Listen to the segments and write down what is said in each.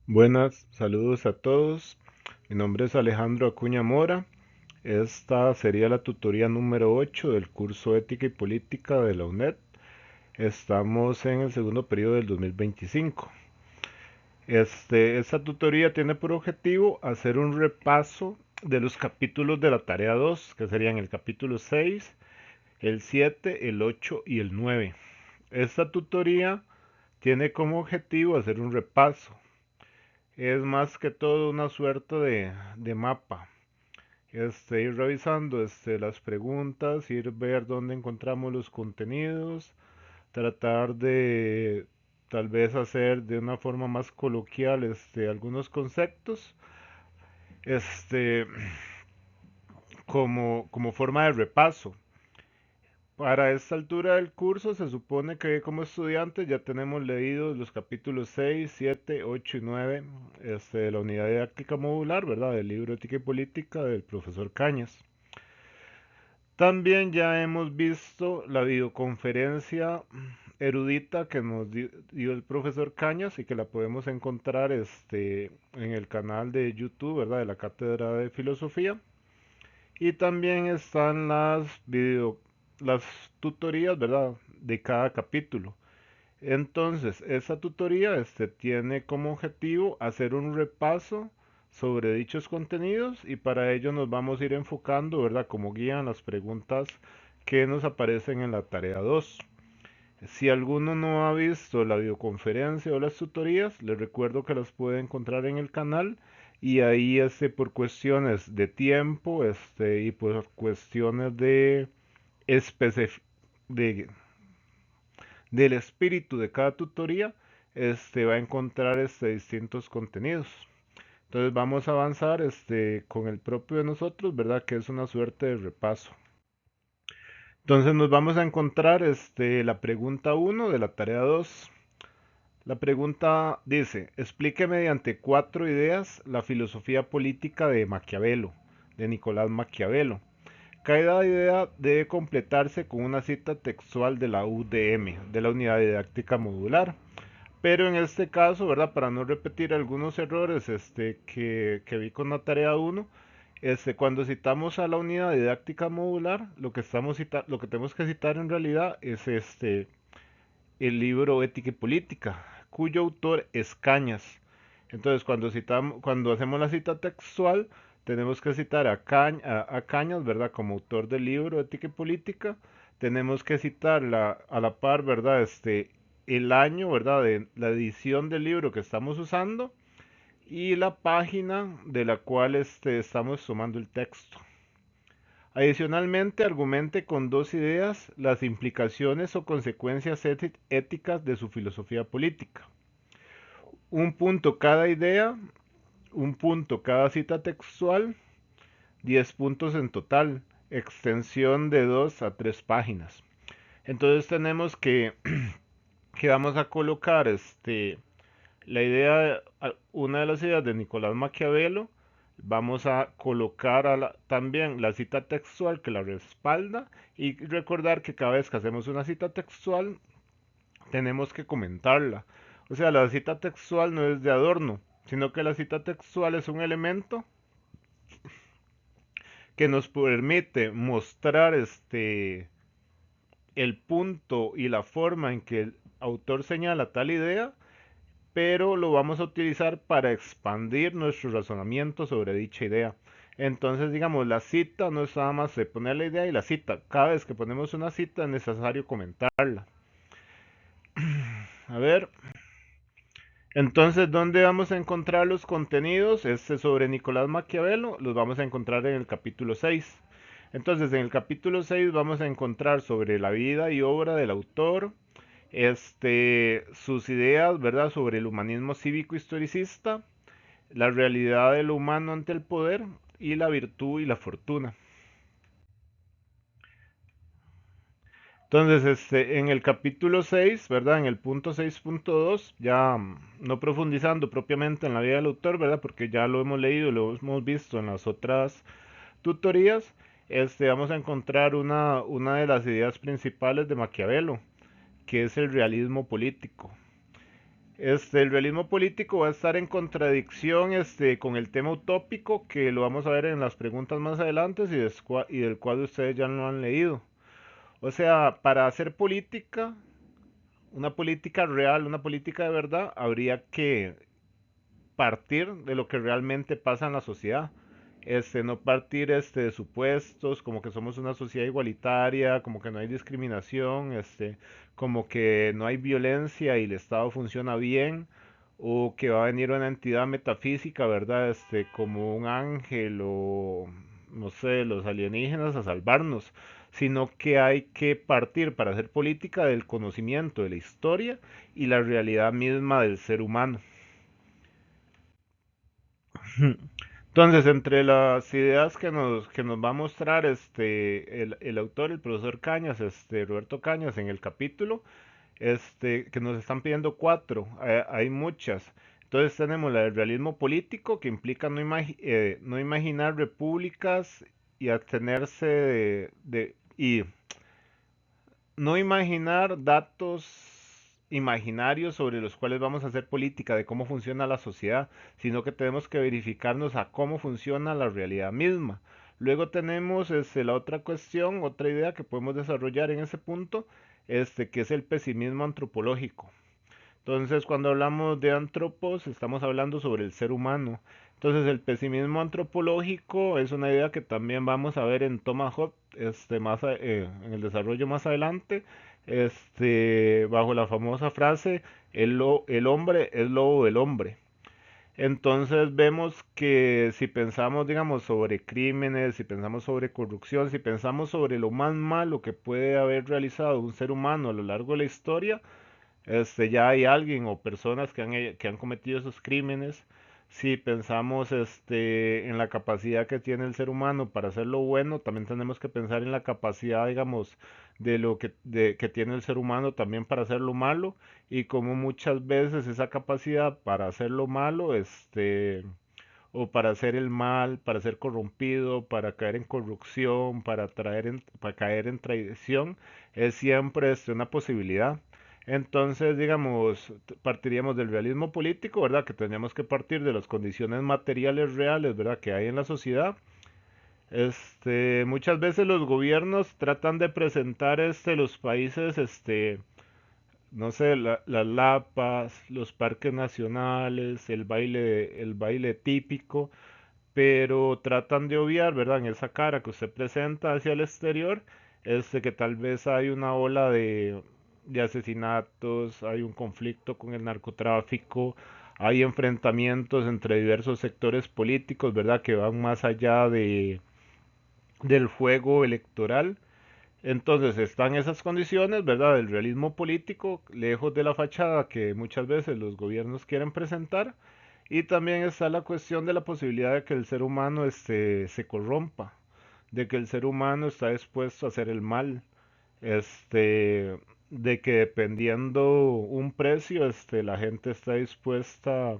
Buenas, saludos a todos. Mi nombre es Alejandro Acuña Mora. Esta sería la tutoría número 8 del curso Ética y Política de la UNED. Estamos en el segundo periodo del 2025. Esta tutoría tiene por objetivo hacer un repaso de los capítulos de la tarea 2, que serían el capítulo 6, el 7, el 8 y el 9. Esta tutoría tiene como objetivo hacer un repaso. Es más que todo una suerte de mapa. Ir revisando las preguntas, ir ver dónde encontramos los contenidos, tratar de tal vez hacer de una forma más coloquial algunos conceptos, este, como forma de repaso. Para esta altura del curso se supone que como estudiantes ya tenemos leídos los capítulos 6, 7, 8 y 9 de la unidad didáctica modular, ¿verdad? Del libro Ética y Política del profesor Cañas. También ya hemos visto la videoconferencia erudita que nos dio el profesor Cañas y que la podemos encontrar en el canal de YouTube, ¿verdad? De la Cátedra de Filosofía. Y también están las tutorías, ¿verdad? De cada capítulo. Entonces, esa tutoría tiene como objetivo hacer un repaso sobre dichos contenidos y para ello nos vamos a ir enfocando, ¿verdad? Como guían las preguntas que nos aparecen en la tarea 2. Si alguno no ha visto la videoconferencia o las tutorías, les recuerdo que las puede encontrar en el canal y ahí por cuestiones de tiempo y por cuestiones especif- de del espíritu de cada tutoría, va a encontrar distintos contenidos. Entonces vamos a avanzar con el propio de nosotros, ¿verdad? Que es una suerte de repaso. Entonces nos vamos a encontrar la pregunta uno de la tarea 2. La pregunta dice, explique mediante 4 ideas la filosofía política de Maquiavelo, de Nicolás Maquiavelo. Cada idea debe completarse con una cita textual de la UDM, de la Unidad Didáctica Modular. Pero en este caso, ¿verdad? Para no repetir algunos errores que vi con la tarea uno, cuando citamos a la unidad didáctica modular, lo que tenemos que citar en realidad es el libro Ética y Política, cuyo autor es Cañas. Entonces, cuando hacemos la cita textual, tenemos que citar a Cañas, ¿verdad? Como autor del libro Ética y Política. Tenemos que citar a la par, ¿verdad? El año, ¿verdad? De la edición del libro que estamos usando y la página de la cual estamos tomando el texto. Adicionalmente, argumente con 2 ideas las implicaciones o consecuencias éticas de su filosofía política. Un punto cada idea, un punto cada cita textual, 10 puntos en total, extensión de 2 a 3 páginas. Entonces tenemos que vamos a colocar la idea, una de las ideas de Nicolás Maquiavelo, vamos a colocar también la cita textual que la respalda y recordar que cada vez que hacemos una cita textual tenemos que comentarla. O sea, la cita textual no es de adorno, sino que la cita textual es un elemento que nos permite mostrar el punto y la forma en que el autor señala tal idea, pero lo vamos a utilizar para expandir nuestro razonamiento sobre dicha idea. Entonces, digamos, la cita no es nada más de poner la idea y la cita. Cada vez que ponemos una cita es necesario comentarla. A ver, entonces, ¿dónde vamos a encontrar los contenidos? Sobre Nicolás Maquiavelo, los vamos a encontrar en el capítulo 6. Entonces, en el capítulo 6 vamos a encontrar sobre la vida y obra del autor, sus ideas, ¿verdad?, sobre el humanismo cívico historicista, la realidad de lo humano ante el poder y la virtud y la fortuna. Entonces, en el capítulo 6, ¿verdad? En el punto 6.2, ya no profundizando propiamente en la vida del autor, ¿verdad? Porque ya lo hemos leído, lo hemos visto en las otras tutorías, vamos a encontrar una de las ideas principales de Maquiavelo, que es el realismo político. El realismo político va a estar en contradicción con el tema utópico, que lo vamos a ver en las preguntas más adelante y del cual ustedes ya lo han leído. O sea, para hacer política, una política real, una política de verdad, habría que partir de lo que realmente pasa en la sociedad. No partir de supuestos, como que somos una sociedad igualitaria, como que no hay discriminación, como que no hay violencia y el Estado funciona bien, o que va a venir una entidad metafísica, ¿verdad? Como un ángel o no sé, los alienígenas a salvarnos, sino que hay que partir para hacer política del conocimiento de la historia y la realidad misma del ser humano. Entonces, entre las ideas que nos va a mostrar el autor, el profesor Cañas, Roberto Cañas, en el capítulo, que nos están pidiendo cuatro, hay muchas. Entonces tenemos la del realismo político, que implica no imaginar repúblicas y abstenerse y no imaginar datos imaginarios sobre los cuales vamos a hacer política, de cómo funciona la sociedad, sino que tenemos que verificarnos a cómo funciona la realidad misma. Luego tenemos la otra cuestión, otra idea que podemos desarrollar en ese punto, que es el pesimismo antropológico. Entonces, cuando hablamos de antropos, estamos hablando sobre el ser humano. Entonces, el pesimismo antropológico es una idea que también vamos a ver en Tomahawk, en el desarrollo más adelante, bajo la famosa frase, el hombre es lobo del hombre. Entonces vemos que si pensamos, digamos, sobre crímenes, si pensamos sobre corrupción, si pensamos sobre lo más malo que puede haber realizado un ser humano a lo largo de la historia, ya hay alguien o personas que han cometido esos crímenes. Si pensamos en la capacidad que tiene el ser humano para hacer lo bueno, también tenemos que pensar en la capacidad, digamos, que tiene el ser humano también para hacer lo malo y como muchas veces esa capacidad para hacer lo malo, o para hacer el mal, para ser corrompido, para caer en corrupción, para caer en traición, es siempre una posibilidad. Entonces, digamos, partiríamos del realismo político, ¿verdad? Que tendríamos que partir de las condiciones materiales reales, ¿verdad? Que hay en la sociedad. Muchas veces los gobiernos tratan de presentar los países, no sé, las lapas, los parques nacionales, el baile típico, pero tratan de obviar, ¿verdad? En esa cara que usted presenta hacia el exterior, que tal vez hay una ola de asesinatos, hay un conflicto con el narcotráfico, hay enfrentamientos entre diversos sectores políticos, ¿verdad? Que van más allá del juego electoral. Entonces están esas condiciones, ¿verdad? Del realismo político, lejos de la fachada que muchas veces los gobiernos quieren presentar. Y también está la cuestión de la posibilidad de que el ser humano se corrompa, de que el ser humano está dispuesto a hacer el mal, de que dependiendo un precio, la gente está dispuesta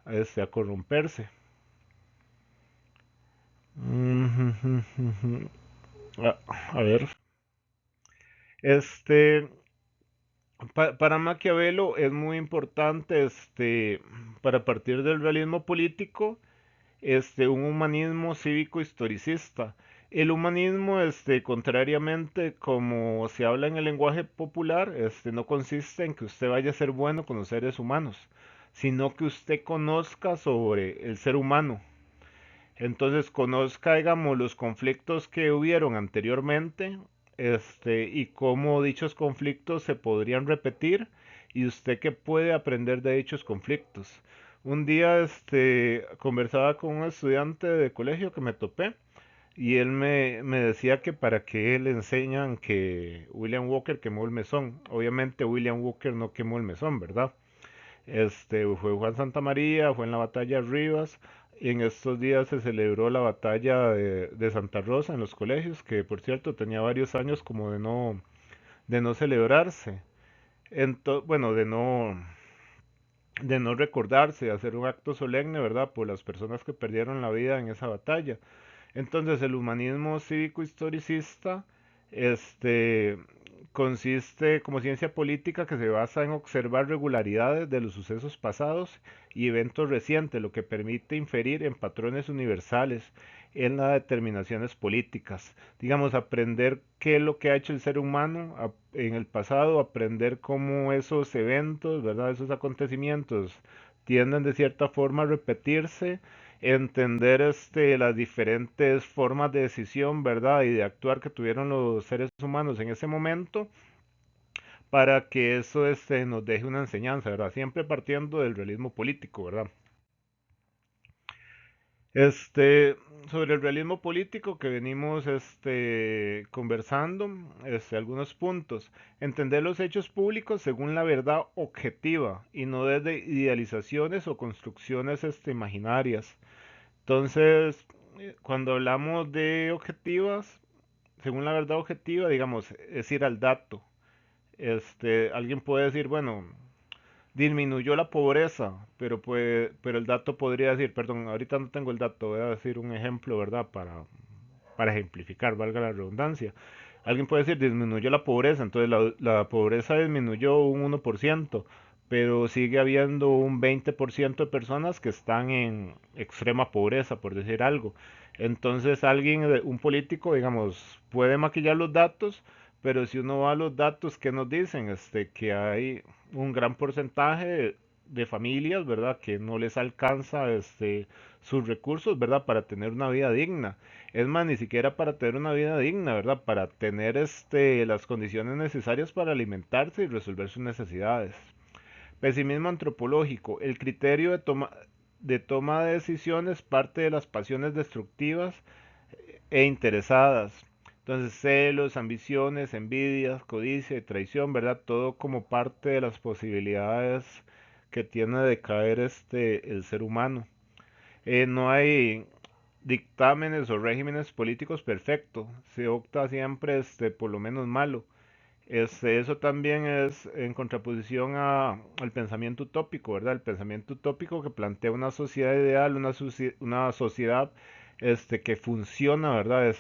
a corromperse. A, a ver, este, para Maquiavelo es muy importante, para partir del realismo político, un humanismo cívico historicista. El humanismo, contrariamente como se habla en el lenguaje popular, no consiste en que usted vaya a ser bueno con los seres humanos, sino que usted conozca sobre el ser humano. Entonces conozca, digamos, los conflictos que hubieron anteriormente, y cómo dichos conflictos se podrían repetir y usted qué puede aprender de dichos conflictos. Un día, conversaba con un estudiante de colegio que me topé y él me decía que para qué le enseñan que William Walker quemó el mesón. Obviamente William Walker no quemó el mesón, ¿verdad? Fue Juan Santamaría, fue en la batalla de Rivas, y en estos días se celebró la batalla de Santa Rosa en los colegios, que por cierto tenía varios años como de no celebrarse, bueno, de no recordarse, de hacer un acto solemne, ¿verdad? Por las personas que perdieron la vida en esa batalla. Entonces el humanismo cívico historicista, este, consiste como ciencia política que se basa en observar regularidades de los sucesos pasados y eventos recientes, lo que permite inferir en patrones universales en las determinaciones políticas. Digamos, aprender qué es lo que ha hecho el ser humano en el pasado, aprender cómo esos eventos, ¿verdad? Esos acontecimientos tienden de cierta forma a repetirse, entender las diferentes formas de decisión, ¿verdad? Y de actuar que tuvieron los seres humanos en ese momento para que eso nos deje una enseñanza, ¿verdad? Siempre partiendo del realismo político, ¿verdad? Este, sobre el realismo político que venimos conversando, algunos puntos. Entender los hechos públicos según la verdad objetiva y no desde idealizaciones o construcciones imaginarias. Entonces, cuando hablamos de objetivas, según la verdad objetiva, digamos, es ir al dato. Alguien puede decir, bueno, disminuyó la pobreza, pero el dato podría decir, perdón, ahorita no tengo el dato, voy a decir un ejemplo, ¿verdad? Para ejemplificar, valga la redundancia. Alguien puede decir, disminuyó la pobreza, entonces la pobreza disminuyó un 1%, pero sigue habiendo un 20% de personas que están en extrema pobreza, por decir algo. Entonces un político, digamos, puede maquillar los datos, pero si uno va a los datos que nos dicen, que hay un gran porcentaje de familias, ¿verdad? Que no les alcanza, sus recursos, ¿verdad? Para tener una vida digna. Es más, ni siquiera para tener una vida digna, ¿verdad? Para tener, las condiciones necesarias para alimentarse y resolver sus necesidades. Pesimismo antropológico. El criterio de toma de decisiones parte de las pasiones destructivas e interesadas. Entonces, celos, ambiciones, envidias, codicia y traición, ¿verdad? Todo como parte de las posibilidades que tiene de caer el ser humano. No hay dictámenes o regímenes políticos perfectos. Se opta siempre por lo menos malo. Eso también es en contraposición al pensamiento utópico, ¿verdad? El pensamiento utópico que plantea una sociedad ideal, una sociedad que funciona, ¿verdad?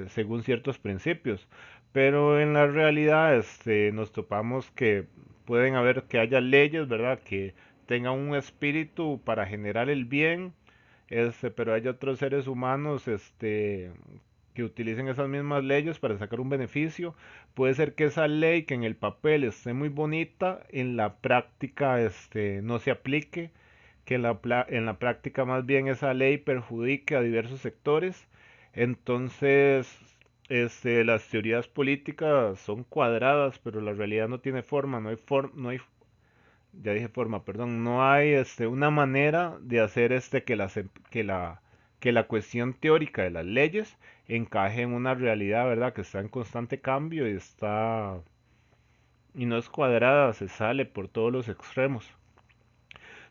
Según ciertos principios. Pero en la realidad nos topamos que pueden haber que haya leyes, ¿verdad? Que tengan un espíritu para generar el bien, pero hay otros seres humanos que utilicen esas mismas leyes para sacar un beneficio. Puede ser que esa ley que en el papel esté muy bonita, en la práctica no se aplique, que en la práctica más bien esa ley perjudique a diversos sectores. Entonces, las teorías políticas son cuadradas, pero la realidad no tiene forma, no hay, ya dije forma, perdón, no hay una manera de hacer que la cuestión teórica de las leyes encaje en una realidad, ¿verdad? Que está en constante cambio y no es cuadrada, se sale por todos los extremos.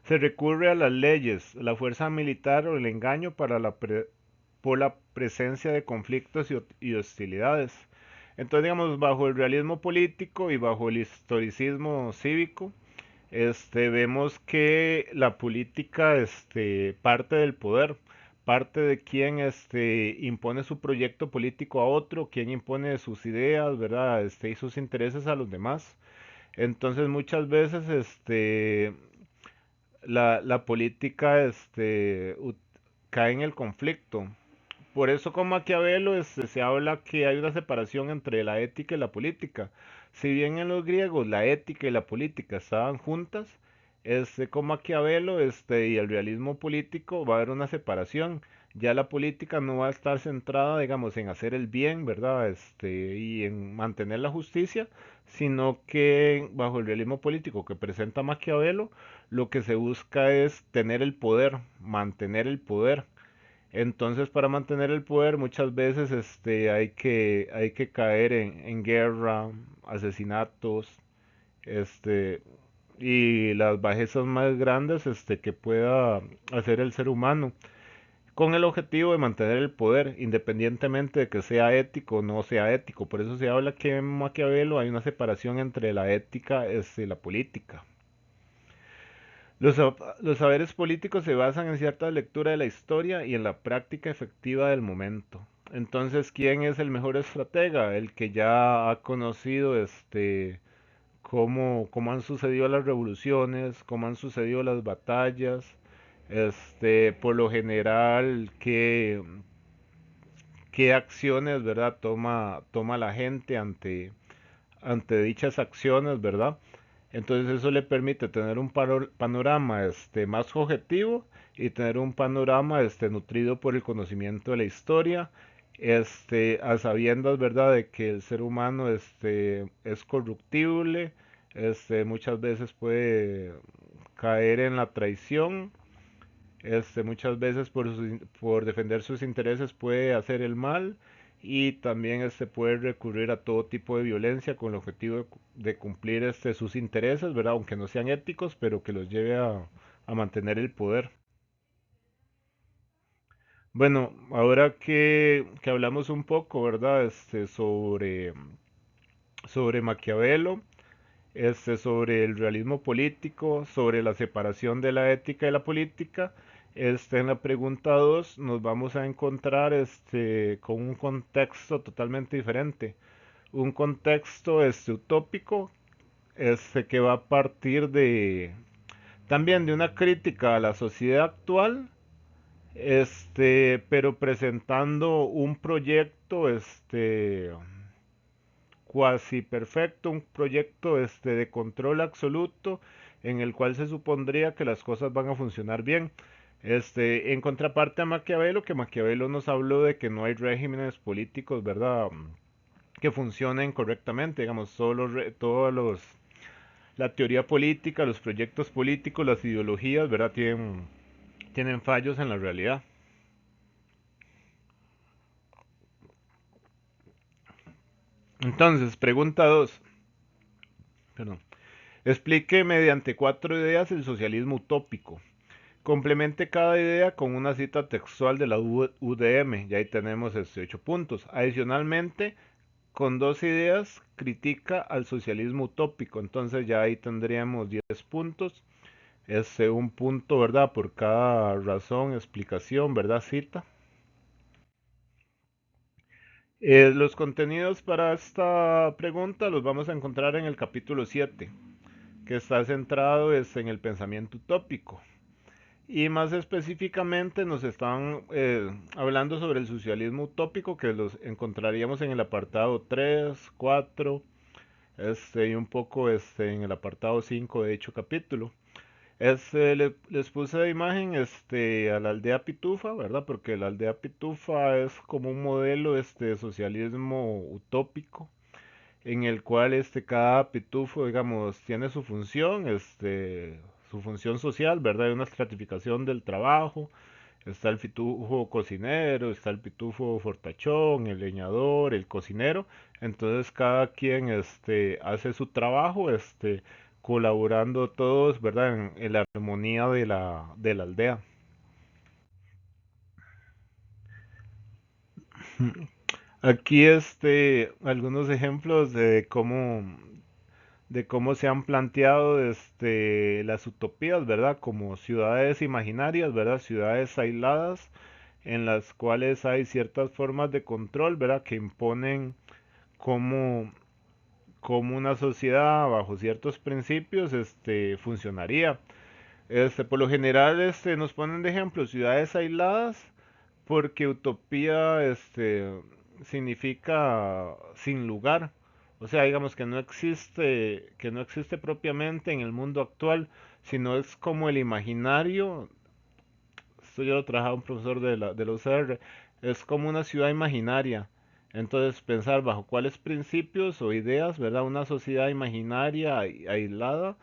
Se recurre a las leyes, la fuerza militar o el engaño por la presencia de conflictos y hostilidades. Entonces, digamos, bajo el realismo político y bajo el historicismo cívico, vemos que la política parte del poder, parte de quien impone su proyecto político a otro, quien impone sus ideas, ¿verdad? Y sus intereses a los demás. Entonces muchas veces la política cae en el conflicto. Por eso con Maquiavelo se habla que hay una separación entre la ética y la política. Si bien en los griegos la ética y la política estaban juntas, con Maquiavelo y el realismo político va a haber una separación. Ya la política no va a estar centrada, digamos, en hacer el bien, ¿verdad? Y en mantener la justicia, sino que bajo el realismo político que presenta Maquiavelo, lo que se busca es tener el poder, mantener el poder. Entonces, para mantener el poder, muchas veces hay que caer en guerra, asesinatos, este, y las bajezas más grandes que pueda hacer el ser humano, con el objetivo de mantener el poder, independientemente de que sea ético o no sea ético. Por eso se habla que en Maquiavelo hay una separación entre la ética y la política. Los saberes políticos se basan en cierta lectura de la historia y en la práctica efectiva del momento. Entonces, ¿quién es el mejor estratega? El que ya ha conocido cómo han sucedido las revoluciones, cómo han sucedido las batallas, por lo general, qué acciones, ¿verdad? Toma la gente ante dichas acciones, ¿verdad? Entonces eso le permite tener un panorama más objetivo y tener un panorama nutrido por el conocimiento de la historia, a sabiendas, ¿verdad?, de que el ser humano es corruptible, muchas veces puede caer en la traición, muchas veces por defender sus intereses puede hacer el mal y también puede recurrir a todo tipo de violencia con el objetivo de cumplir sus intereses, ¿verdad? Aunque no sean éticos, pero que los lleve a mantener el poder. Bueno, ahora que hablamos un poco, ¿verdad? Sobre Maquiavelo, sobre el realismo político, sobre la separación de la ética y la política. En la pregunta 2 nos vamos a encontrar con un contexto totalmente diferente. Un contexto utópico que va a partir también de una crítica a la sociedad actual, pero presentando un proyecto cuasi perfecto, un proyecto de control absoluto en el cual se supondría que las cosas van a funcionar bien. En contraparte a Maquiavelo, que Maquiavelo nos habló de que no hay regímenes políticos, ¿verdad? Que funcionen correctamente, digamos, todos la teoría política, los proyectos políticos, las ideologías, ¿verdad? Tienen fallos en la realidad. Entonces, pregunta 2. Perdón. Explique mediante 4 ideas el socialismo utópico. Complemente cada idea con una cita textual de la UDM, y ahí tenemos 8 puntos. Adicionalmente, con 2 ideas, critica al socialismo utópico, entonces ya ahí tendríamos 10 puntos. Un punto, ¿verdad? Por cada razón, explicación, ¿verdad? Cita. Los contenidos para esta pregunta los vamos a encontrar en el capítulo 7, que está centrado en el pensamiento utópico. Y más específicamente nos están hablando sobre el socialismo utópico, que los encontraríamos en el apartado 3, 4, y un poco en el apartado 5 de dicho capítulo. Les puse de imagen a la aldea Pitufa, ¿verdad? Porque la aldea Pitufa es como un modelo de socialismo utópico en el cual cada pitufo, digamos, tiene su función social, ¿verdad? Hay una estratificación del trabajo, está el pitufo cocinero, está el pitufo fortachón, el leñador, el cocinero, entonces cada quien hace su trabajo, colaborando todos, ¿verdad? En la armonía de la aldea. Aquí algunos ejemplos de cómo se han planteado las utopías, ¿verdad? Como ciudades imaginarias, ¿verdad? Ciudades aisladas en las cuales hay ciertas formas de control, ¿verdad? Que imponen cómo, cómo una sociedad bajo ciertos principios funcionaría. Por lo general nos ponen de ejemplo ciudades aisladas porque utopía significa sin lugar. O sea, digamos que no existe propiamente en el mundo actual, sino es como el imaginario. Esto ya lo trabajaba un profesor de la UCR. Es como una ciudad imaginaria. Entonces, pensar bajo cuáles principios o ideas, ¿verdad? Una sociedad imaginaria aislada,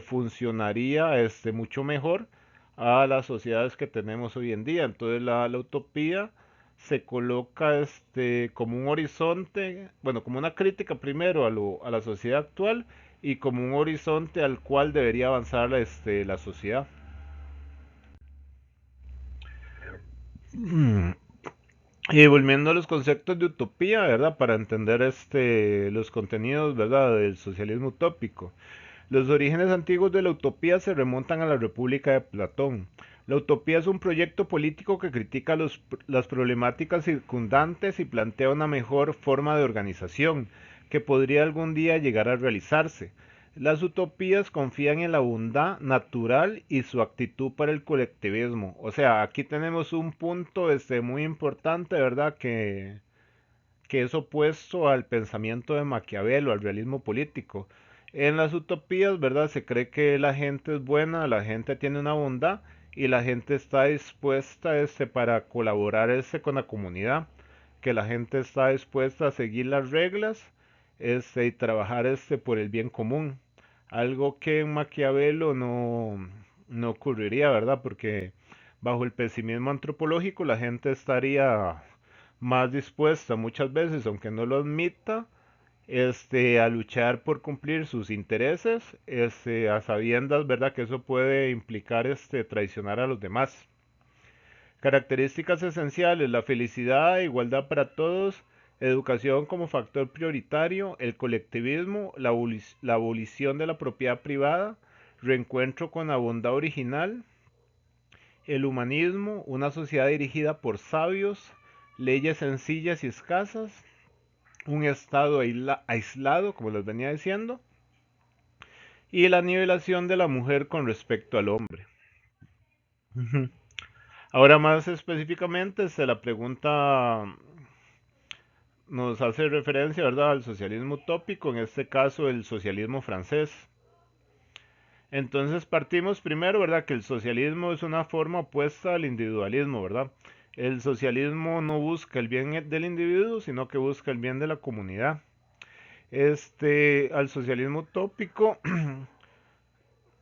funcionaría mucho mejor a las sociedades que tenemos hoy en día. Entonces, la utopía se coloca como un horizonte, bueno, como una crítica primero a la sociedad actual y como un horizonte al cual debería avanzar la sociedad. Y volviendo a los conceptos de utopía, ¿verdad? Para entender los contenidos, ¿verdad? Del socialismo utópico. Los orígenes antiguos de la utopía se remontan a la República de Platón. La utopía es un proyecto político que critica las problemáticas circundantes y plantea una mejor forma de organización que podría algún día llegar a realizarse. Las utopías confían en la bondad natural y su actitud para el colectivismo. O sea, aquí tenemos un punto muy importante, ¿verdad? Que es opuesto al pensamiento de Maquiavelo, al realismo político. En las utopías, ¿verdad? Se cree que la gente es buena, la gente tiene una bondad y la gente está dispuesta para colaborar con la comunidad, que la gente está dispuesta a seguir las reglas y trabajar por el bien común. Algo que en Maquiavelo no ocurriría, ¿verdad? Porque bajo el pesimismo antropológico la gente estaría más dispuesta muchas veces, aunque no lo admita, a luchar por cumplir sus intereses, a sabiendas, ¿verdad? Que eso puede implicar, traicionar a los demás. Características esenciales: la felicidad, igualdad para todos, educación como factor prioritario, el colectivismo, la abolición de la propiedad privada, reencuentro con la bondad original, el humanismo, una sociedad dirigida por sabios, leyes sencillas y escasas, un estado aislado, como les venía diciendo, y la nivelación de la mujer con respecto al hombre. Ujú. Ahora más específicamente, la pregunta nos hace referencia, ¿verdad?, al socialismo utópico, en este caso el socialismo francés. Entonces partimos primero, ¿verdad?, que el socialismo es una forma opuesta al individualismo, ¿verdad? El socialismo no busca el bien del individuo, sino que busca el bien de la comunidad. Al socialismo utópico,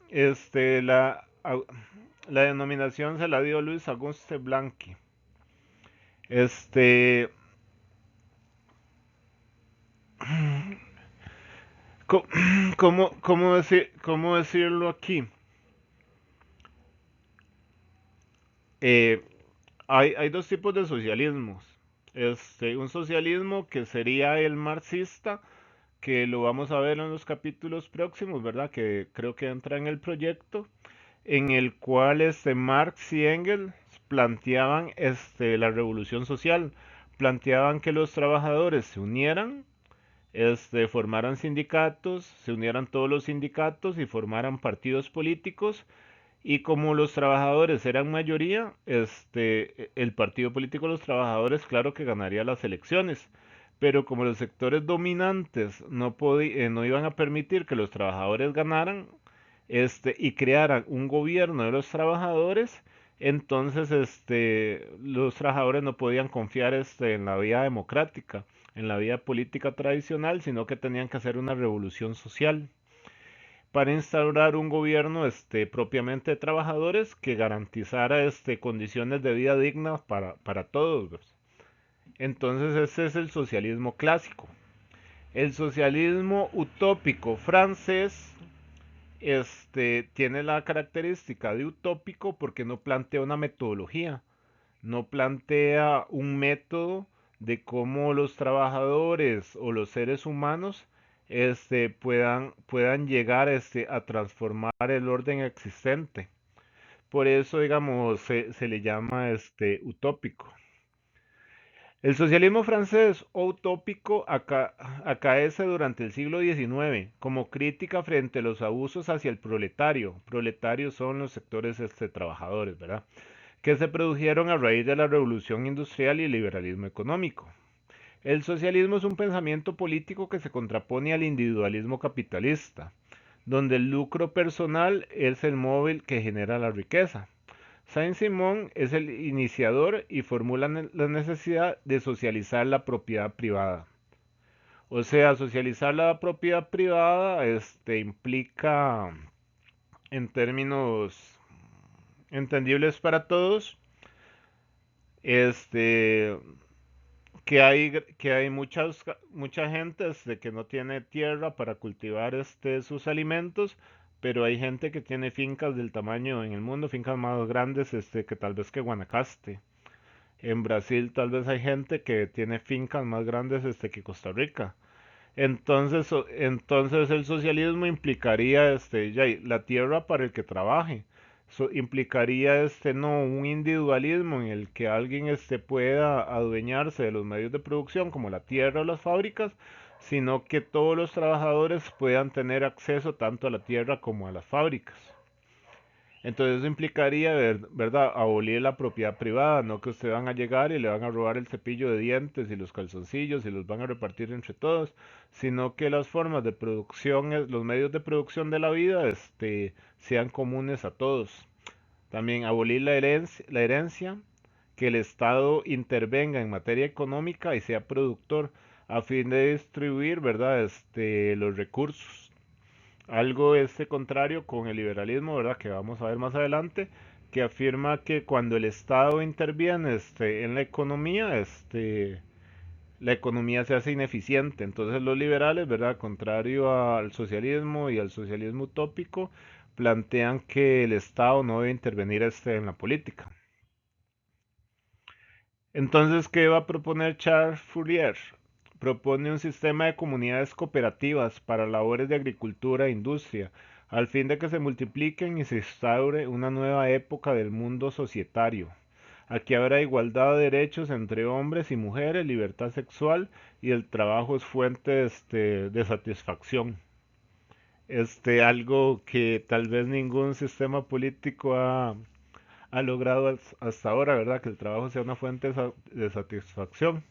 este, la, la denominación se la dio Luis Auguste Blanqui. Este, co- ¿cómo decirlo aquí? Eh, hay dos tipos de socialismos. Un socialismo que sería el marxista, que lo vamos a ver en los capítulos próximos, ¿verdad? Que creo que entra en el proyecto, en el cual Marx y Engels planteaban la revolución social, planteaban que los trabajadores se unieran, formaran sindicatos, se unieran todos los sindicatos y formaran partidos políticos, y como los trabajadores eran mayoría, el partido político de los trabajadores, claro que ganaría las elecciones, pero como los sectores dominantes no iban a permitir que los trabajadores ganaran, y crearan un gobierno de los trabajadores, entonces, los trabajadores no podían confiar, en la vía democrática, en la vía política tradicional, sino que tenían que hacer una revolución social para instaurar un gobierno propiamente de trabajadores que garantizara condiciones de vida dignas para todos, ¿verdad? Entonces ese es el socialismo clásico. El socialismo utópico francés tiene la característica de utópico porque no plantea una metodología, no plantea un método de cómo los trabajadores o los seres humanos puedan llegar a transformar el orden existente. Por eso, digamos, se le llama utópico. El socialismo francés o utópico acaece durante el siglo XIX como crítica frente a los abusos hacia el proletario. Proletarios son los sectores trabajadores, ¿verdad?, que se produjeron a raíz de la revolución industrial y el liberalismo económico. El socialismo es un pensamiento político que se contrapone al individualismo capitalista, donde el lucro personal es el móvil que genera la riqueza. Saint-Simon es el iniciador y formula la necesidad de socializar la propiedad privada. O sea, socializar la propiedad privada implica, en términos entendibles para todos, este, que hay mucha gente que no tiene tierra para cultivar sus alimentos, pero hay gente que tiene fincas del tamaño en el mundo, fincas más grandes que tal vez que Guanacaste. En Brasil tal vez hay gente que tiene fincas más grandes que Costa Rica. Entonces el socialismo implicaría la tierra para el que trabaje. Implicaría no un individualismo en el que alguien pueda adueñarse de los medios de producción como la tierra o las fábricas, sino que todos los trabajadores puedan tener acceso tanto a la tierra como a las fábricas. Entonces eso implicaría, ¿verdad?, abolir la propiedad privada, no que ustedes van a llegar y le van a robar el cepillo de dientes y los calzoncillos y los van a repartir entre todos, sino que las formas de producción, los medios de producción de la vida, sean comunes a todos. También abolir la herencia, que el Estado intervenga en materia económica y sea productor a fin de distribuir, ¿verdad?, los recursos. Algo contrario con el liberalismo, ¿verdad? Que vamos a ver más adelante, que afirma que cuando el Estado interviene en la economía se hace ineficiente. Entonces los liberales, ¿verdad? Contrario al socialismo y al socialismo utópico, plantean que el Estado no debe intervenir en la política. Entonces, ¿qué va a proponer Charles Fourier? Propone un sistema de comunidades cooperativas para labores de agricultura e industria, al fin de que se multipliquen y se instaure una nueva época del mundo societario. Aquí habrá igualdad de derechos entre hombres y mujeres, libertad sexual y el trabajo es fuente de satisfacción. Algo que tal vez ningún sistema político ha logrado hasta ahora, ¿verdad? Que el trabajo sea una fuente de satisfacción.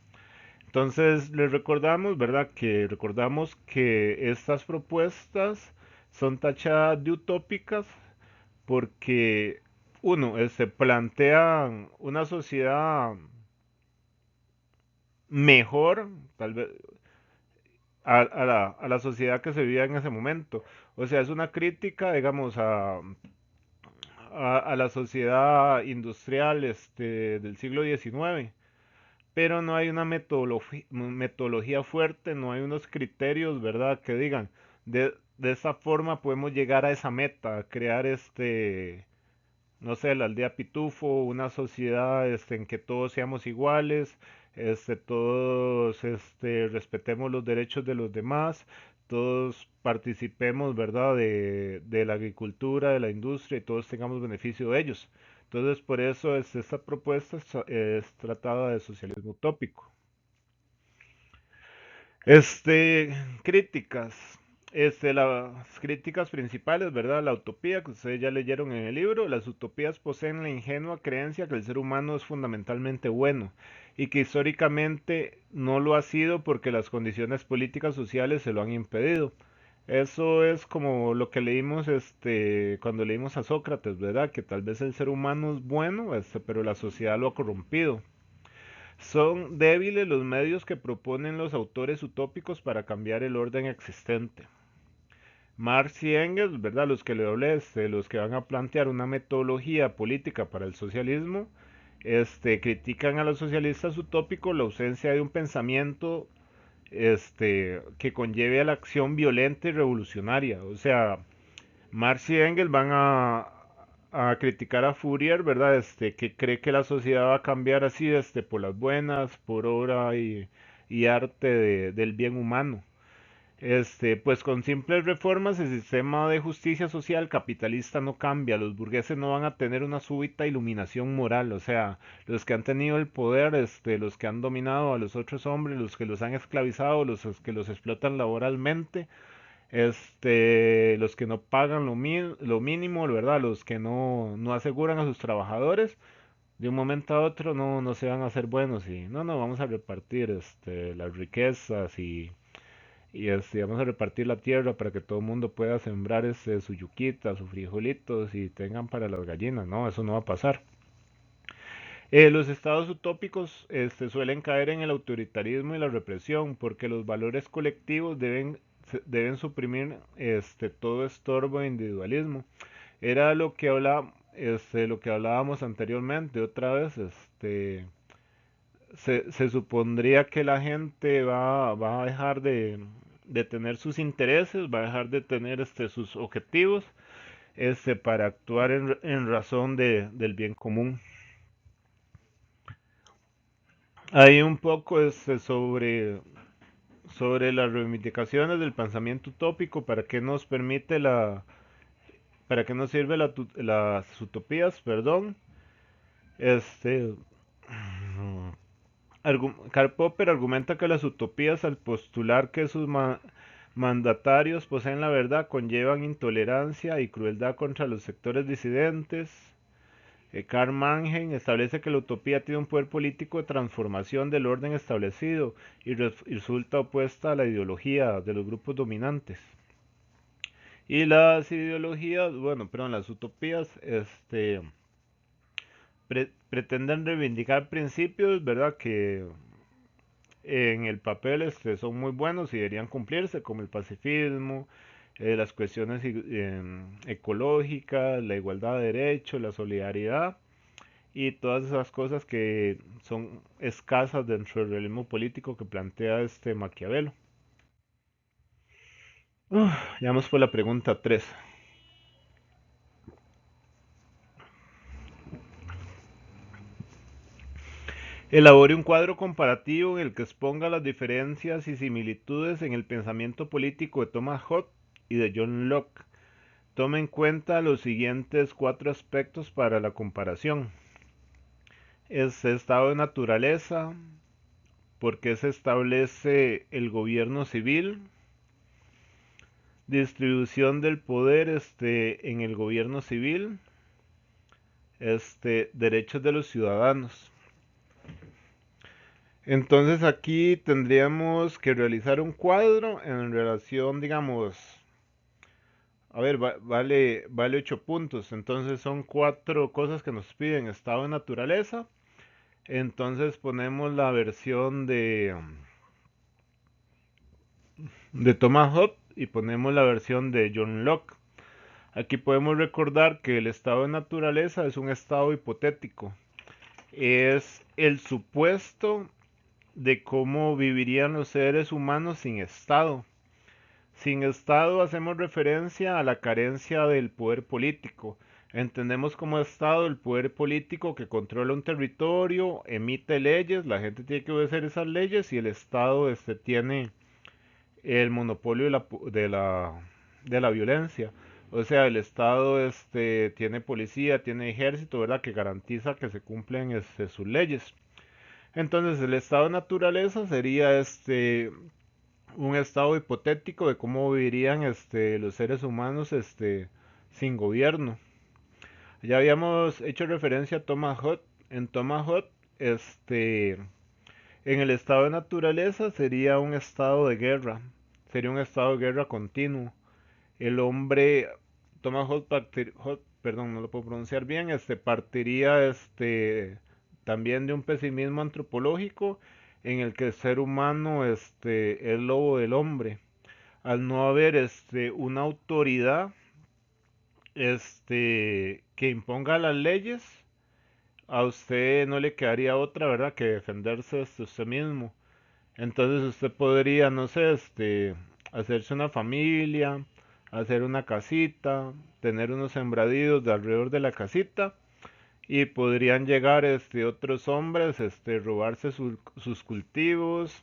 Entonces, les recordamos, ¿verdad? Que recordamos que estas propuestas son tachadas de utópicas porque, uno, se plantean una sociedad mejor, tal vez, a la sociedad que se vivía en ese momento. O sea, es una crítica, digamos, a la sociedad industrial del siglo XIX, pero no hay una metodología fuerte, no hay unos criterios, ¿verdad? Que digan, de esa forma podemos llegar a esa meta, a crear no sé, la aldea Pitufo, una sociedad en que todos seamos iguales, todos respetemos los derechos de los demás, todos participemos, ¿verdad?, de la agricultura, de la industria y todos tengamos beneficio de ellos. Entonces, por eso esta propuesta es tratada de socialismo utópico. Este, críticas. Las críticas principales, ¿verdad? La utopía, que ustedes ya leyeron en el libro. Las utopías poseen la ingenua creencia que el ser humano es fundamentalmente bueno y que históricamente no lo ha sido porque las condiciones políticas sociales se lo han impedido. Eso es como lo que leímos cuando leímos a Sócrates, ¿verdad? Que tal vez el ser humano es bueno, pero la sociedad lo ha corrompido. Son débiles los medios que proponen los autores utópicos para cambiar el orden existente. Marx y Engels, ¿verdad? Los que le hablé, los que van a plantear una metodología política para el socialismo, critican a los socialistas utópicos la ausencia de un pensamiento que conlleve a la acción violenta y revolucionaria. O sea, Marx y Engels van a criticar a Fourier, ¿verdad? Que cree que la sociedad va a cambiar así, por las buenas, por obra y arte del bien humano. Pues con simples reformas el sistema de justicia social capitalista no cambia, los burgueses no van a tener una súbita iluminación moral, o sea, los que han tenido el poder, los que han dominado a los otros hombres, los que los han esclavizado, los que los explotan laboralmente, los que no pagan lo mínimo, ¿verdad? Los que no aseguran a sus trabajadores, de un momento a otro no se van a hacer buenos y no, vamos a repartir las riquezas y vamos a repartir la tierra para que todo el mundo pueda sembrar su yuquita, sus frijolitos y tengan para las gallinas. No, eso no va a pasar. Los estados utópicos suelen caer en el autoritarismo y la represión porque los valores colectivos deben suprimir todo estorbo de individualismo. Era lo que hablábamos anteriormente. Otra vez, se supondría que la gente va a dejar de tener sus intereses, va a dejar de tener sus objetivos para actuar en razón del bien común. Hay un poco sobre las reivindicaciones del pensamiento utópico, para qué nos permite ¿Para qué nos sirven las utopías? Perdón. Este, Karl Popper argumenta que las utopías, al postular que sus mandatarios poseen la verdad, conllevan intolerancia y crueldad contra los sectores disidentes. Karl Mannheim establece que la utopía tiene un poder político de transformación del orden establecido y resulta opuesta a la ideología de los grupos dominantes. Y las ideologías, bueno, perdón, las utopías, pretenden reivindicar principios, ¿verdad? Que en el papel son muy buenos y deberían cumplirse, como el pacifismo, las cuestiones ecológicas, la igualdad de derechos, la solidaridad y todas esas cosas que son escasas dentro del realismo político que plantea este Maquiavelo. Ya vamos por la pregunta 3. Elabore un cuadro comparativo en el que exponga las diferencias y similitudes en el pensamiento político de Thomas Hobbes y de John Locke. Tome en cuenta los siguientes 4 aspectos para la comparación. Es estado de naturaleza, por qué se establece el gobierno civil, distribución del poder en el gobierno civil, derechos de los ciudadanos. Entonces aquí tendríamos que realizar un cuadro en relación, digamos, a ver, vale 8 puntos, entonces son 4 cosas que nos piden: estado de naturaleza. Entonces ponemos la versión de Thomas Hobbes y ponemos la versión de John Locke. Aquí podemos recordar que el estado de naturaleza es un estado hipotético. Es el supuesto de cómo vivirían los seres humanos sin estado. Sin estado hacemos referencia a la carencia del poder político. Entendemos como estado el poder político que controla un territorio, emite leyes, la gente tiene que obedecer esas leyes y el estado tiene el monopolio de la violencia. O sea, el Estado tiene policía, tiene ejército, ¿verdad? Que garantiza que se cumplen sus leyes. Entonces, el estado de naturaleza sería un estado hipotético de cómo vivirían los seres humanos sin gobierno. Ya habíamos hecho referencia a Thomas Hobbes. En Thomas Hobbes, en el estado de naturaleza sería un estado de guerra. Sería un estado de guerra continuo. El hombre, Thomas Hobbes, perdón, no lo puedo pronunciar bien, partiría también de un pesimismo antropológico en el que el ser humano es lobo del hombre. Al no haber una autoridad que imponga las leyes, a usted no le quedaría otra, ¿verdad?, que defenderse de usted mismo. Entonces usted podría, no sé, hacerse una familia, hacer una casita, tener unos sembradíos de alrededor de la casita y podrían llegar otros hombres, robarse sus cultivos,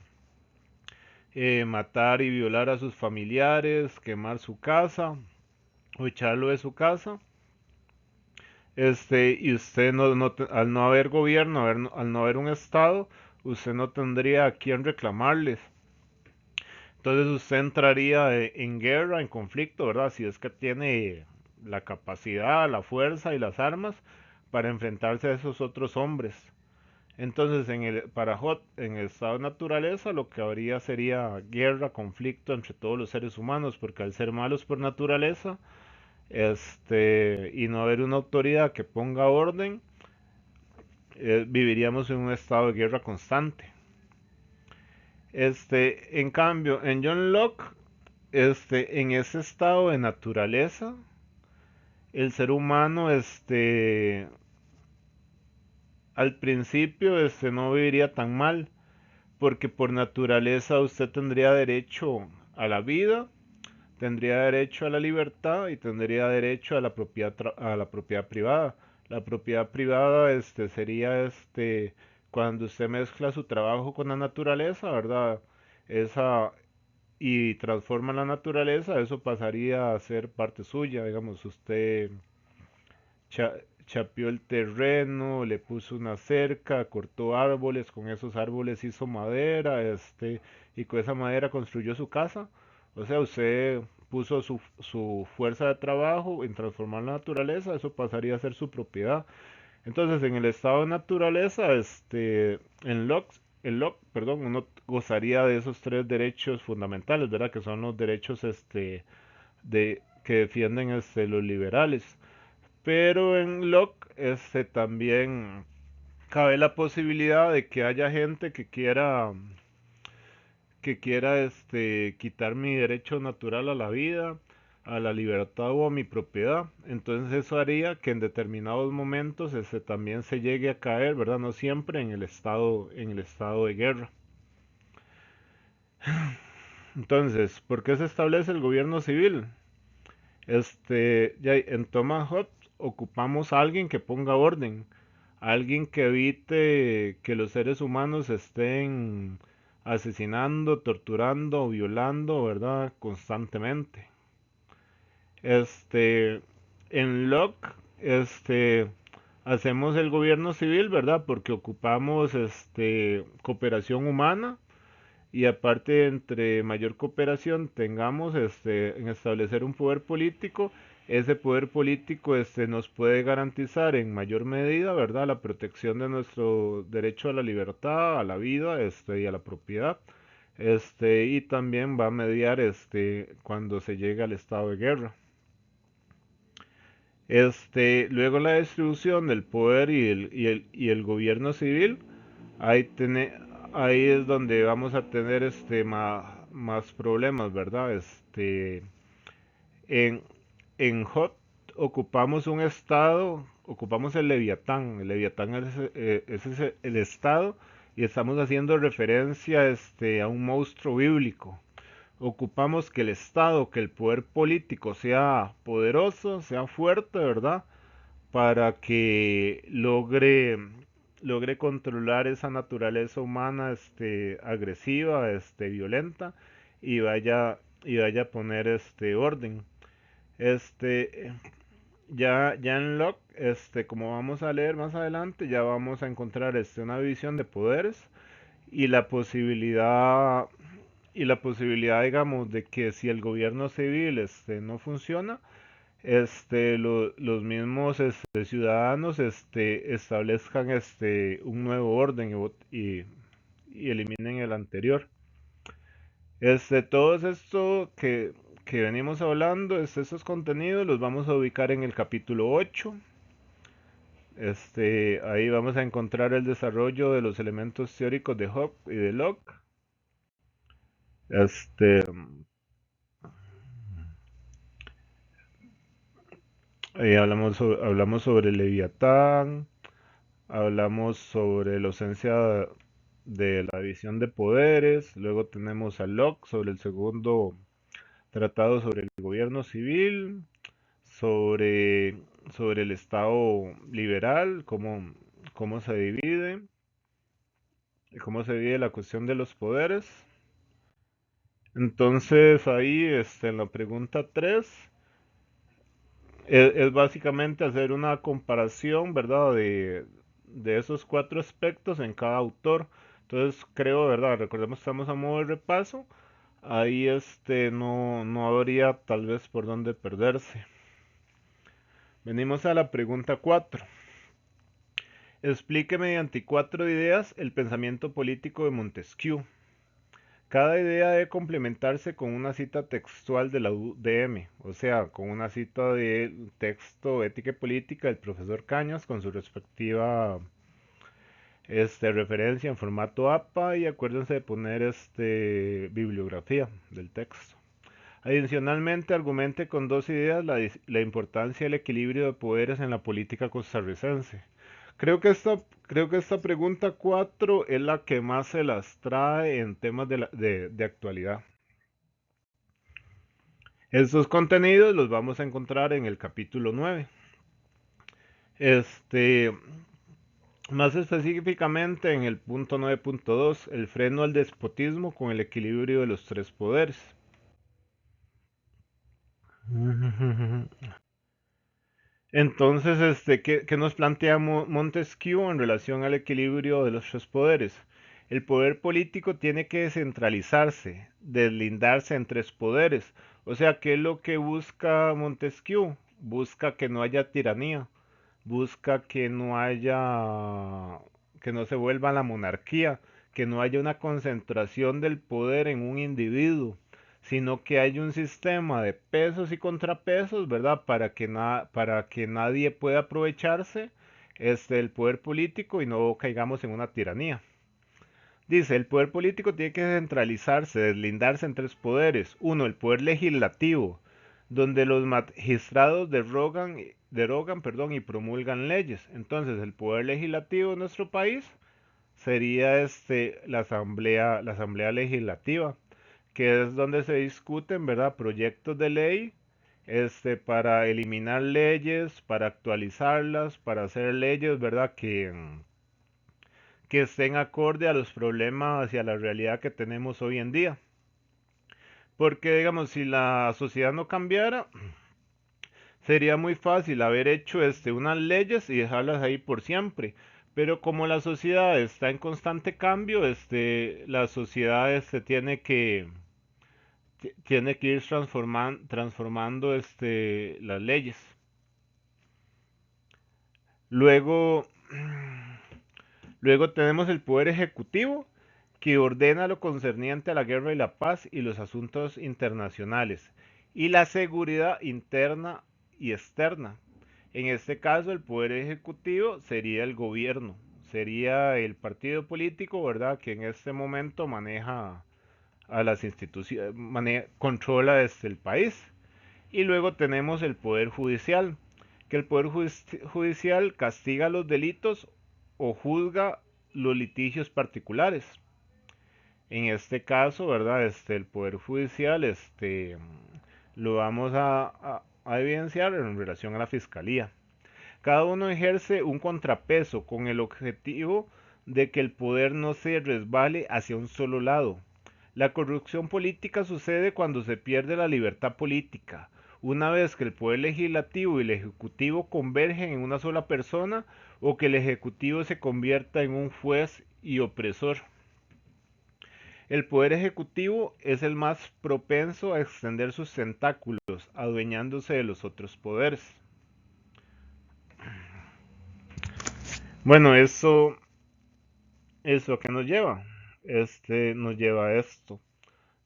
matar y violar a sus familiares, quemar su casa o echarlo de su casa. Y usted al no haber gobierno, al no haber un estado, usted no tendría a quién reclamarles. Entonces usted entraría en guerra, en conflicto, ¿verdad? Si es que tiene la capacidad, la fuerza y las armas para enfrentarse a esos otros hombres. Entonces, para Hot, en el estado de naturaleza, lo que habría sería guerra, conflicto entre todos los seres humanos, porque al ser malos por naturaleza, y no haber una autoridad que ponga orden, viviríamos en un estado de guerra constante. En cambio, en John Locke, en ese estado de naturaleza, el ser humano, al principio, no viviría tan mal, porque por naturaleza usted tendría derecho a la vida, tendría derecho a la libertad y tendría derecho a la propiedad privada. La propiedad privada, sería, cuando usted mezcla su trabajo con la naturaleza, ¿verdad? Esa, y transforma la naturaleza, eso pasaría a ser parte suya. Digamos, usted cha- chapeó el terreno, le puso una cerca, cortó árboles, con esos árboles hizo madera, y con esa madera construyó su casa. O sea, usted puso su fuerza de trabajo en transformar la naturaleza, eso pasaría a ser su propiedad. Entonces, en el estado de naturaleza, perdón, uno gozaría de esos tres derechos fundamentales, ¿verdad? Que son los derechos, que defienden, los liberales. Pero en Locke, también cabe la posibilidad de que haya gente que quiera, quitar mi derecho natural a la vida, a la libertad o a mi propiedad. Entonces eso haría que en determinados momentos, también se llegue a caer, ¿verdad? No siempre en el estado de guerra. Entonces, ¿por qué se establece el gobierno civil? Ya en Tomahawk ocupamos a alguien que ponga orden, alguien que evite que los seres humanos estén asesinando, torturando o violando, ¿verdad? Constantemente. Este, en Locke, hacemos el gobierno civil, ¿verdad? Porque ocupamos, cooperación humana y aparte, entre mayor cooperación tengamos, en establecer un poder político, ese poder político, nos puede garantizar en mayor medida, ¿verdad? La protección de nuestro derecho a la libertad, a la vida, y a la propiedad. Y también va a mediar, cuando se llega al estado de guerra. Luego la distribución del poder y el gobierno civil, ahí, ahí es donde vamos a tener, más problemas, ¿verdad? En, en HOT ocupamos un estado, ocupamos el Leviatán ese es el estado, y estamos haciendo referencia, a un monstruo bíblico. Ocupamos que el estado, que el poder político sea poderoso, sea fuerte, ¿verdad? Para que logre controlar esa naturaleza humana, agresiva, violenta, y vaya a poner este orden. Este, ya en Locke, como vamos a leer más adelante, ya vamos a encontrar, una división de poderes y la posibilidad, digamos, de que si el gobierno civil, no funciona, los mismos, ciudadanos, establezcan, un nuevo orden y eliminen el anterior. Todo esto que venimos hablando, esos contenidos los vamos a ubicar en el capítulo 8. Ahí vamos a encontrar el desarrollo de los elementos teóricos de Hobbes y de Locke. Este, Ahí hablamos sobre el Leviatán, hablamos sobre la ausencia de la división de poderes, luego tenemos a Locke sobre el segundo tratado sobre el gobierno civil, sobre, sobre el Estado liberal, cómo se divide, y cómo se divide la cuestión de los poderes. Entonces ahí, en la pregunta 3 es básicamente hacer una comparación, ¿verdad? De esos cuatro aspectos en cada autor. Entonces creo, ¿verdad? Recordemos que estamos a modo de repaso. Ahí, no habría tal vez por dónde perderse. Venimos a la pregunta 4. Explique mediante cuatro ideas el pensamiento político de Montesquieu. Cada idea debe complementarse con una cita textual de la UDM, o sea, con una cita de texto Ética y Política del profesor Cañas con su respectiva, referencia en formato APA, y acuérdense de poner, bibliografía del texto. Adicionalmente, argumente con dos ideas la importancia del equilibrio de poderes en la política costarricense. Creo que esta pregunta 4 es la que más se las trae en temas de actualidad. Estos contenidos los vamos a encontrar en el capítulo 9. Este, Más específicamente en el punto 9.2, el freno al despotismo con el equilibrio de los tres poderes. Entonces, ¿qué nos plantea Montesquieu en relación al equilibrio de los tres poderes? El poder político tiene que descentralizarse, deslindarse en tres poderes. O sea, ¿qué es lo que busca Montesquieu? Busca que no haya tiranía, busca que no haya, que no se vuelva la monarquía, que no haya una concentración del poder en un individuo, sino que haya un sistema de pesos y contrapesos, ¿verdad? Para que nadie pueda aprovecharse del poder político y no caigamos en una tiranía. Dice, el poder político tiene que centralizarse, deslindarse en tres poderes. Uno, el poder legislativo, donde los magistrados derogan, y promulgan leyes. Entonces, el poder legislativo de nuestro país sería la asamblea legislativa, que es donde se discuten, ¿verdad?, proyectos de ley, para eliminar leyes, para actualizarlas, para hacer leyes, ¿verdad?, que estén acorde a los problemas y a la realidad que tenemos hoy en día. Porque, digamos, si la sociedad no cambiara, sería muy fácil haber hecho unas leyes y dejarlas ahí por siempre. Pero como la sociedad está en constante cambio, la sociedad tiene que ir transformando las leyes. Luego, luego tenemos el poder ejecutivo, que ordena lo concerniente a la guerra y la paz y los asuntos internacionales, y la seguridad interna y externa. En este caso, el poder ejecutivo sería el gobierno, sería el partido político, ¿verdad?, que en este momento maneja a las instituciones, controla el país. Y luego tenemos el poder judicial, que el poder judicial castiga los delitos o juzga los litigios particulares. En este caso, ¿verdad? El Poder Judicial, lo vamos a evidenciar en relación a la Fiscalía. Cada uno ejerce un contrapeso con el objetivo de que el poder no se resbale hacia un solo lado. La corrupción política sucede cuando se pierde la libertad política. Una vez que el poder legislativo y el ejecutivo convergen en una sola persona, o que el ejecutivo se convierta en un juez y opresor. El poder ejecutivo es el más propenso a extender sus tentáculos, adueñándose de los otros poderes. Bueno, eso que nos lleva. Nos lleva a esto.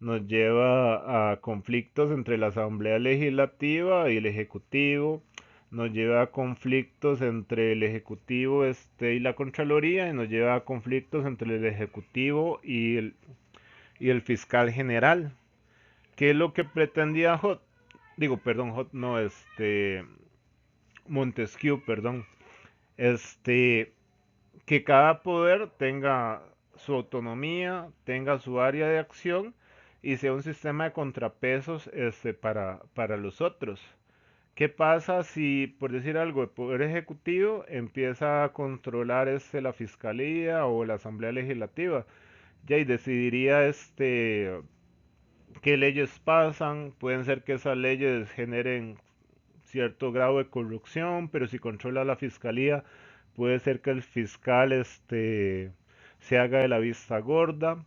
Nos lleva a conflictos entre la Asamblea Legislativa y el Ejecutivo. Nos lleva a conflictos entre el Ejecutivo y la Contraloría, y nos lleva a conflictos entre el Ejecutivo y el Fiscal General. ¿Qué es lo que pretendía no, Montesquieu, perdón? Este, que cada poder tenga su autonomía, tenga su área de acción y sea un sistema de contrapesos para los otros. ¿Qué pasa si, por decir algo, el Poder Ejecutivo empieza a controlar la Fiscalía o la Asamblea Legislativa? Ya y decidiría qué leyes pasan, pueden ser que esas leyes generen cierto grado de corrupción, pero si controla la Fiscalía, puede ser que el fiscal se haga de la vista gorda.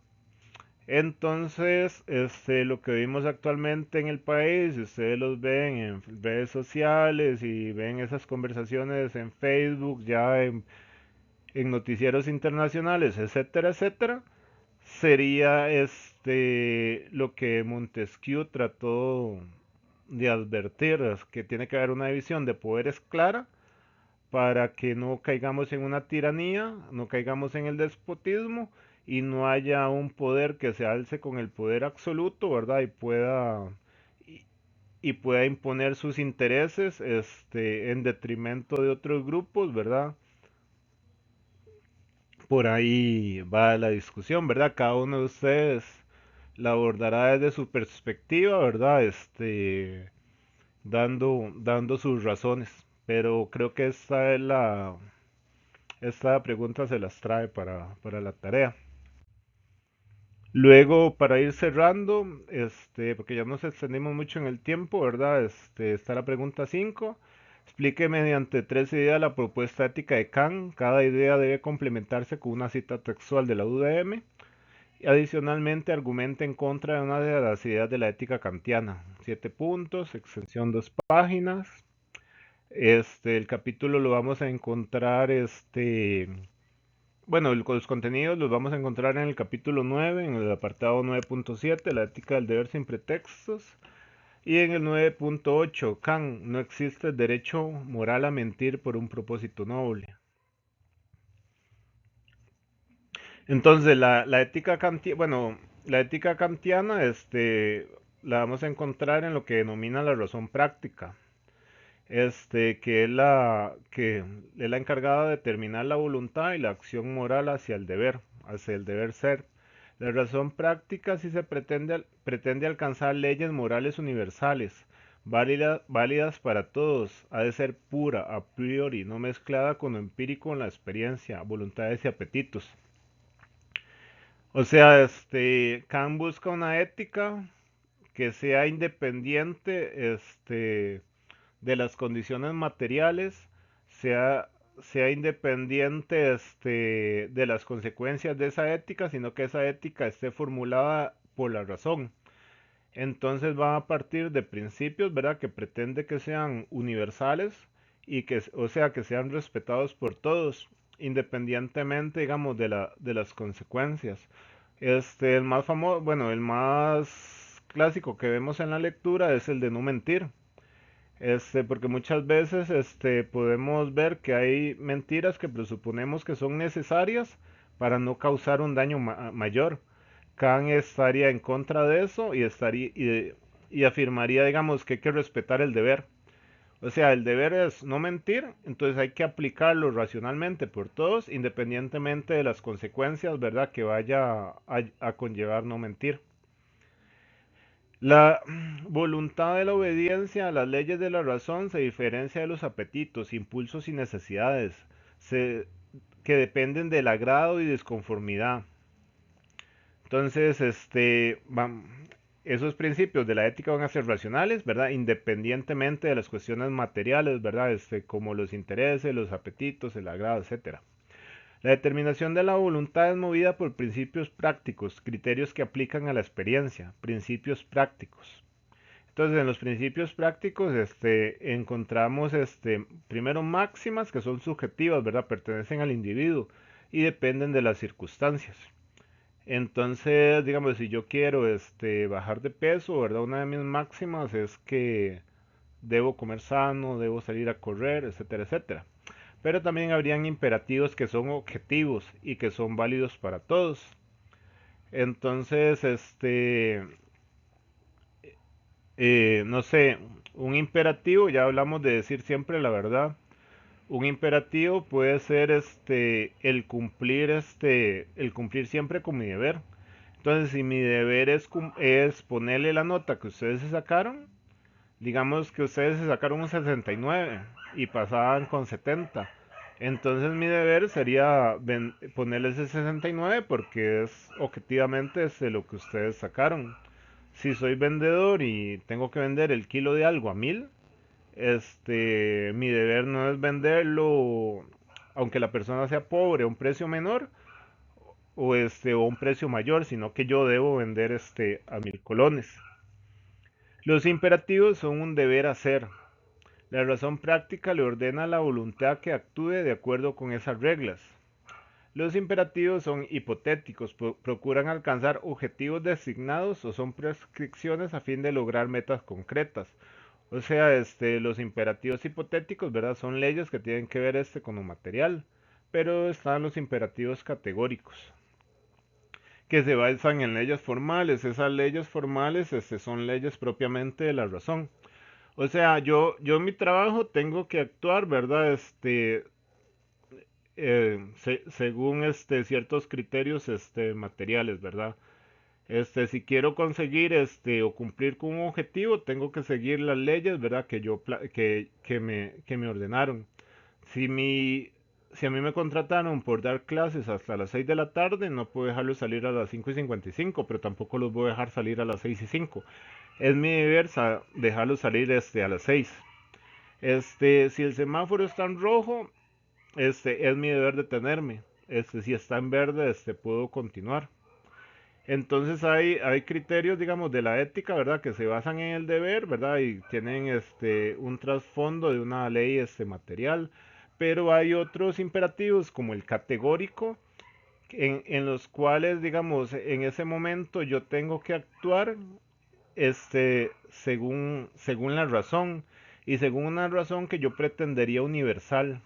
Entonces, lo que vimos actualmente en el país, si ustedes los ven en redes sociales y ven esas conversaciones en Facebook, ya en noticieros internacionales, etcétera, etcétera, sería lo que Montesquieu trató de advertir, es que tiene que haber una división de poderes clara para que no caigamos en una tiranía, no caigamos en el despotismo y no haya un poder que se alce con el poder absoluto, ¿verdad? Y, y pueda imponer sus intereses en detrimento de otros grupos, ¿verdad? Por ahí va la discusión, ¿verdad? Cada uno de ustedes la abordará desde su perspectiva, ¿verdad? Dando sus razones. Pero creo que esta es esta pregunta se las trae para la tarea. Luego, para ir cerrando, porque ya nos extendimos mucho en el tiempo, ¿verdad? Está la pregunta 5. Explique mediante tres ideas la propuesta ética de Kant. Cada idea debe complementarse con una cita textual de la UDM. Y adicionalmente, argumente en contra de una de las ideas de la ética kantiana. 7 puntos, extensión 2 páginas. El capítulo lo vamos a encontrar, bueno, los contenidos los vamos a encontrar en el capítulo 9, en el apartado 9.7, la ética del deber sin pretextos, y en el 9.8, Kant, no existe el derecho moral a mentir por un propósito noble. Entonces, la ética kantiana, bueno, la ética kantiana, la vamos a encontrar en lo que denomina la razón práctica. Que es la encargada de determinar la voluntad y la acción moral hacia el deber ser. La razón práctica si se pretende alcanzar leyes morales universales, válidas para todos, ha de ser pura, a priori, no mezclada con lo empírico en la experiencia, voluntades y apetitos. O sea, Kant busca una ética que sea independiente, de las condiciones materiales, sea, sea independiente, de las consecuencias de esa ética, sino que esa ética esté formulada por la razón. Entonces va a partir de principios, ¿verdad? Que pretende que sean universales y que, o sea, que sean respetados por todos, independientemente, digamos, de las consecuencias. El más famoso, bueno, el más clásico que vemos en la lectura es el de no mentir. Porque muchas veces podemos ver que hay mentiras que presuponemos que son necesarias para no causar un daño mayor. Kant estaría en contra de eso y afirmaría, digamos, que hay que respetar el deber. O sea, el deber es no mentir, entonces hay que aplicarlo racionalmente por todos, independientemente de las consecuencias, ¿verdad?, que vaya a conllevar no mentir. La voluntad de la obediencia a las leyes de la razón se diferencia de los apetitos, impulsos y necesidades se- que dependen del agrado y desconformidad. Entonces, esos principios de la ética van a ser racionales, ¿verdad? Independientemente de las cuestiones materiales, ¿verdad? Como los intereses, los apetitos, el agrado, etcétera. La determinación de la voluntad es movida por principios prácticos, criterios que aplican a la experiencia, principios prácticos. Entonces, en los principios prácticos, encontramos, primero máximas que son subjetivas, ¿verdad? Pertenecen al individuo y dependen de las circunstancias. Entonces, digamos, si yo quiero, bajar de peso, ¿verdad? Una de mis máximas es que debo comer sano, debo salir a correr, etcétera, etcétera. Pero también habrían imperativos que son objetivos y que son válidos para todos. Entonces, no sé, un imperativo, ya hablamos de decir siempre la verdad. Un imperativo puede ser el cumplir siempre con mi deber. Entonces, si mi deber es ponerle la nota que ustedes se sacaron, digamos que ustedes se sacaron un 69 y pasaban con 70. Entonces mi deber sería ponerles ese 69 porque es objetivamente lo que ustedes sacaron. Si soy vendedor y tengo que vender el kilo de algo a 1000, mi deber no es venderlo aunque la persona sea pobre a un precio menor o un precio mayor, sino que yo debo vender a 1000 colones. Los imperativos son un deber hacer. La razón práctica le ordena a la voluntad que actúe de acuerdo con esas reglas. Los imperativos son hipotéticos, procuran alcanzar objetivos designados o son prescripciones a fin de lograr metas concretas. O sea, los imperativos hipotéticos, ¿verdad? Son leyes que tienen que ver con lo material, pero están los imperativos categóricos, que se basan en leyes formales. Esas leyes formales, son leyes propiamente de la razón. O sea, yo en mi trabajo tengo que actuar, ¿verdad? Según ciertos criterios materiales, ¿verdad? Si quiero conseguir o cumplir con un objetivo, tengo que seguir las leyes, ¿verdad? Que me ordenaron. Si mi, si a mí me contrataron por dar clases hasta las 6 de la tarde, no puedo dejarlos salir a las 5:55, pero tampoco los voy a dejar salir a las 6:05. Es mi deber dejarlos salir a las 6. Si el semáforo está en rojo, es mi deber detenerme. Si está en verde, puedo continuar. Entonces hay criterios, digamos, de la ética, ¿verdad? Que se basan en el deber, ¿verdad? Y tienen un trasfondo de una ley material. Pero hay otros imperativos como el categórico, en los cuales, digamos, en ese momento yo tengo que actuar según la razón y según una razón que yo pretendería universal.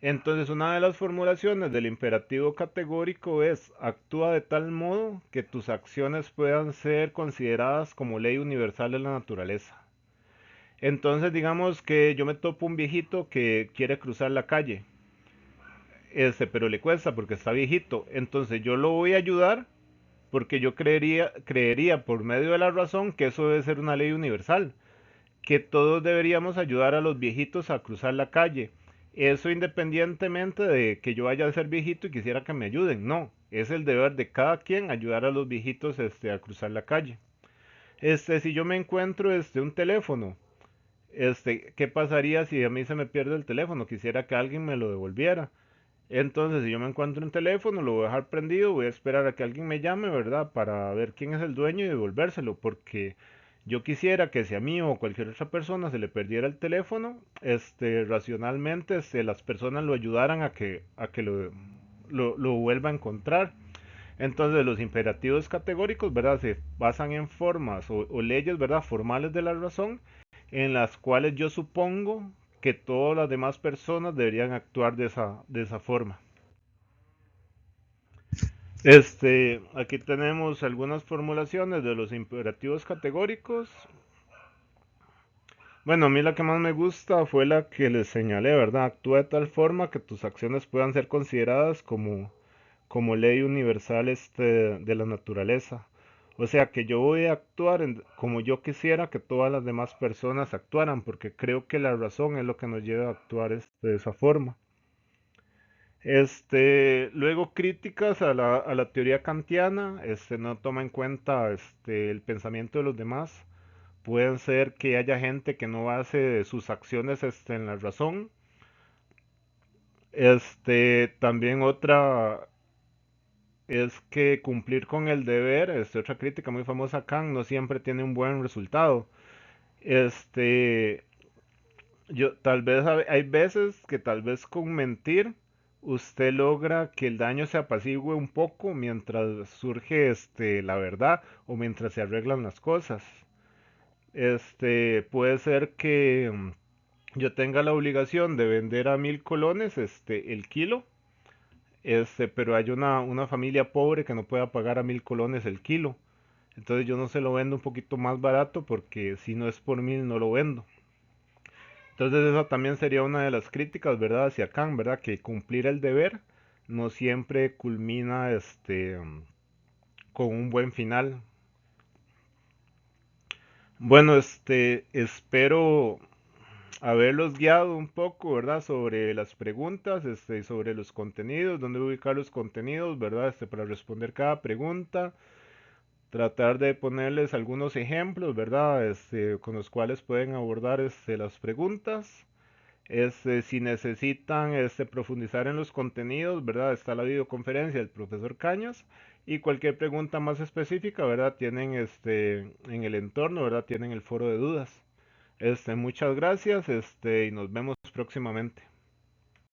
Entonces, una de las formulaciones del imperativo categórico es: actúa de tal modo que tus acciones puedan ser consideradas como ley universal de la naturaleza. Entonces, digamos que yo me topo un viejito que quiere cruzar la calle, pero le cuesta porque está viejito. Entonces, yo lo voy a ayudar porque yo creería por medio de la razón que eso debe ser una ley universal, que todos deberíamos ayudar a los viejitos a cruzar la calle. Eso independientemente de que yo vaya a ser viejito y quisiera que me ayuden. No, es el deber de cada quien ayudar a los viejitos a cruzar la calle. Si yo me encuentro un teléfono, ¿qué pasaría si a mí se me pierde el teléfono? Quisiera que alguien me lo devolviera. Entonces, si yo me encuentro un teléfono, lo voy a dejar prendido, voy a esperar a que alguien me llame, ¿verdad? Para ver quién es el dueño y devolvérselo, porque yo quisiera que si a mí o cualquier otra persona se le perdiera el teléfono, racionalmente, las personas lo ayudaran a que lo vuelva a encontrar. Entonces, los imperativos categóricos, ¿verdad? Se basan en formas o leyes, ¿verdad? Formales de la razón, en las cuales yo supongo que todas las demás personas deberían actuar de esa forma. Aquí tenemos algunas formulaciones de los imperativos categóricos. Bueno, a mí la que más me gusta fue la que les señalé, ¿verdad? Actúa de tal forma que tus acciones puedan ser consideradas como ley universal de la naturaleza. O sea que yo voy a actuar como yo quisiera que todas las demás personas actuaran, porque creo que la razón es lo que nos lleva a actuar de esa forma. Luego críticas a la teoría kantiana, no toma en cuenta el pensamiento de los demás. Pueden ser que haya gente que no base sus acciones en la razón. También otra es que cumplir con el deber, otra crítica muy famosa a Kant, no siempre tiene un buen resultado. Este, tal vez hay veces que tal vez con mentir usted logra que el daño se apacigüe un poco mientras surge la verdad o mientras se arreglan las cosas. Puede ser que yo tenga la obligación de vender a 1.000 colones el kilo, pero hay una familia pobre que no pueda pagar a 1.000 colones el kilo. Entonces yo no se lo vendo un poquito más barato porque si no es por 1.000 no lo vendo. Entonces esa también sería una de las críticas, ¿verdad? Hacia Kant, ¿verdad? Que cumplir el deber no siempre culmina con un buen final. Bueno, espero haberlos guiado un poco, ¿verdad? Sobre las preguntas, y sobre los contenidos, dónde ubicar los contenidos, ¿verdad? Para responder cada pregunta. Tratar de ponerles algunos ejemplos, ¿verdad? Con los cuales pueden abordar las preguntas. Si necesitan profundizar en los contenidos, ¿verdad? Está la videoconferencia del profesor Cañas y cualquier pregunta más específica, ¿verdad? Tienen en el entorno, ¿verdad? Tienen el foro de dudas. Muchas gracias, y nos vemos próximamente.